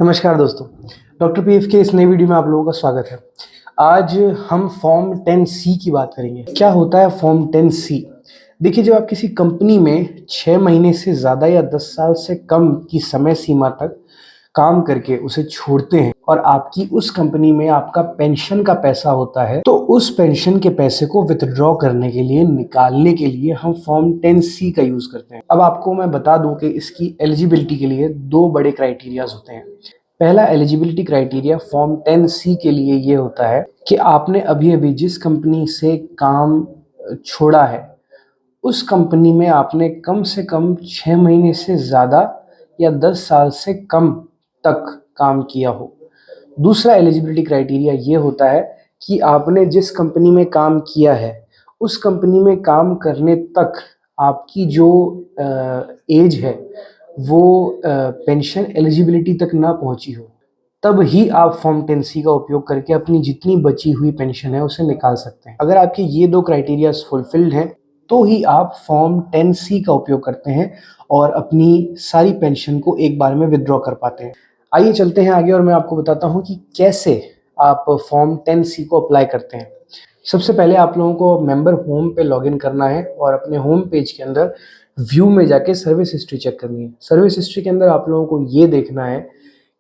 नमस्कार दोस्तों, doctor PF के इस नई वीडियो में आप लोगों का स्वागत है। आज हम फॉर्म 10C की बात करेंगे। क्या होता है फॉर्म 10C? देखिए, जब आप किसी कंपनी में 6 महीने से ज़्यादा या 10 साल से कम की समय सीमा तक काम करके उसे छोड़ते हैं और आपकी उस कंपनी में आपका पेंशन का पैसा होता है, तो उस पेंशन के पैसे को विथड्रॉ करने के लिए, निकालने के लिए हम फॉर्म 10C का यूज़ करते हैं। अब आपको मैं बता दूं कि इसकी एलिजिबिलिटी के लिए 2 बड़े क्राइटेरियाज होते हैं। पहला एलिजिबिलिटी क्राइटेरिया फॉर्म 10C के लिए ये होता है कि आपने अभी-अभी जिस कंपनी से काम छोड़ा है, उस कंपनी में आपने कम से कम 6 महीने से ज़्यादा या 10 साल से कम तक काम किया हो। दूसरा एलिजिबिलिटी क्राइटेरिया ये होता है कि आपने जिस कंपनी में काम किया है, उस कंपनी में काम करने तक आपकी जो एज है वो पेंशन एलिजिबिलिटी तक ना पहुंची हो, तब ही आप फॉर्म 10C का उपयोग करके अपनी जितनी बची हुई पेंशन है उसे निकाल सकते हैं। अगर आपके ये 2 क्राइटेरियाज फुलफिल्ड हैं, तो ही आप फॉर्म 10C का उपयोग करते हैं और अपनी सारी पेंशन को एक बार में विथड्रॉ कर पाते हैं। आइए चलते हैं आगे और मैं आपको बताता हूँ कि कैसे आप फॉर्म 10C को अप्लाई करते हैं। सबसे पहले आप लोगों को मेंबर होम पे लॉगिन करना है और अपने होम पेज के अंदर व्यू में जाके सर्विस हिस्ट्री चेक करनी है। सर्विस हिस्ट्री के अंदर आप लोगों को ये देखना है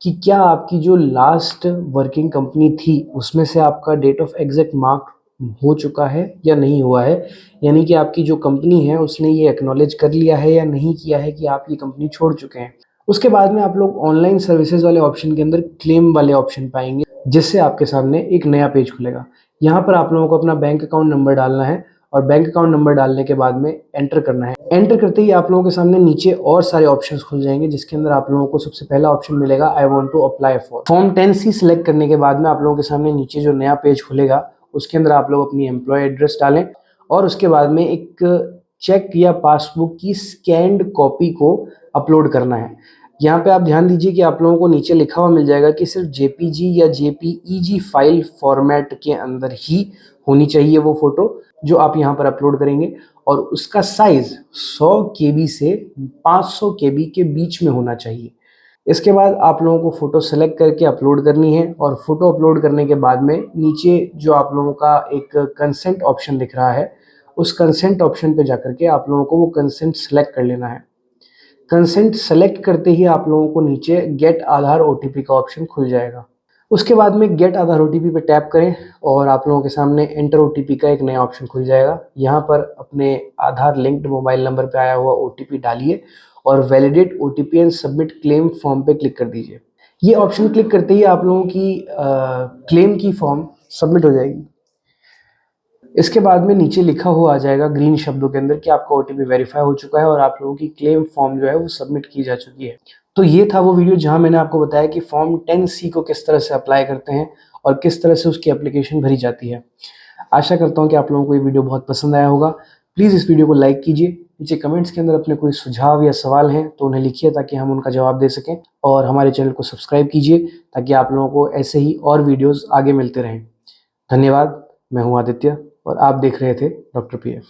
कि क्या आपकी जो लास्ट वर्किंग कंपनी थी उसमें से आपका डेट ऑफ एग्जिट मार्क हो चुका है या नहीं हुआ है, यानी कि आपकी जो कंपनी है उसने ये एक्नॉलेज कर लिया है या नहीं किया है कि आप ये कंपनी छोड़ चुके हैं। उसके बाद में आप लोग ऑनलाइन सर्विसेज वाले ऑप्शन के अंदर क्लेम वाले ऑप्शन पाएंगे, जिससे आपके सामने एक नया पेज खुलेगा। यहाँ पर आप लोगों को अपना बैंक अकाउंट नंबर डालना है और बैंक अकाउंट नंबर डालने के बाद में एंटर करना है। एंटर करते ही आप लोगों के सामने नीचे और सारे ऑप्शंस खुल जाएंगे, जिसके अंदर आप लोगों को सबसे पहला ऑप्शन मिलेगा I want to apply for. Form 10C select करने के बाद में आप लोगों के सामने नीचे जो नया पेज खुलेगा उसके अंदर आप लोग अपनी एम्प्लॉय एड्रेस डालें और उसके बाद में एक चेक या पासबुक की स्कैन्ड कॉपी को अपलोड करना है। यहाँ पे आप ध्यान दीजिए कि आप लोगों को नीचे लिखा हुआ मिल जाएगा कि सिर्फ JPG या JPEG फाइल फॉर्मेट के अंदर ही होनी चाहिए वो फोटो जो आप यहाँ पर अपलोड करेंगे, और उसका साइज 100 KB से 500 KB के बीच में होना चाहिए। इसके बाद आप लोगों को फ़ोटो सेलेक्ट करके अपलोड करनी है और फ़ोटो अपलोड करने के बाद में नीचे जो आप लोगों का एक कंसेंट ऑप्शन दिख रहा है, उस कंसेंट ऑप्शन पे जाकर के आप लोगों को वो कंसेंट सेलेक्ट कर लेना है। कंसेंट सेलेक्ट करते ही आप लोगों को नीचे गेट आधार OTP का ऑप्शन खुल जाएगा। उसके बाद में गेट आधार OTP पे टैप करें और आप लोगों के सामने एंटर OTP का एक नया ऑप्शन खुल जाएगा। यहाँ पर अपने आधार लिंक्ड मोबाइल नंबर पे आया हुआ OTP डालिए और validate OTP and submit claim form पे क्लिक कर दीजिए। ये ऑप्शन क्लिक करते ही आप लोगों की क्लेम की फॉर्म सबमिट हो जाएगी। इसके बाद में नीचे लिखा हुआ आ जाएगा ग्रीन शब्दों के अंदर कि आपका OTP वेरीफाई हो चुका है और आप लोगों की क्लेम फॉर्म जो है वो सबमिट की जा चुकी है। तो ये था वो वीडियो जहां मैंने आपको बताया कि फॉर्म 10C को किस तरह से अप्लाई करते हैं और किस तरह से उसकी एप्लीकेशन भरी जाती है। आशा करता हूँ कि आप लोगों को ये वीडियो बहुत पसंद आया होगा। प्लीज़ इस वीडियो को लाइक कीजिए। नीचे कमेंट्स के अंदर अपने कोई सुझाव या सवाल हैं तो उन्हें लिखिए ताकि हम उनका जवाब दे सकें, और हमारे चैनल को सब्सक्राइब कीजिए ताकि आप लोगों को ऐसे ही और वीडियोज़ आगे मिलते रहें। धन्यवाद। मैं हूँ आदित्य और आप देख रहे थे डॉक्टर PF।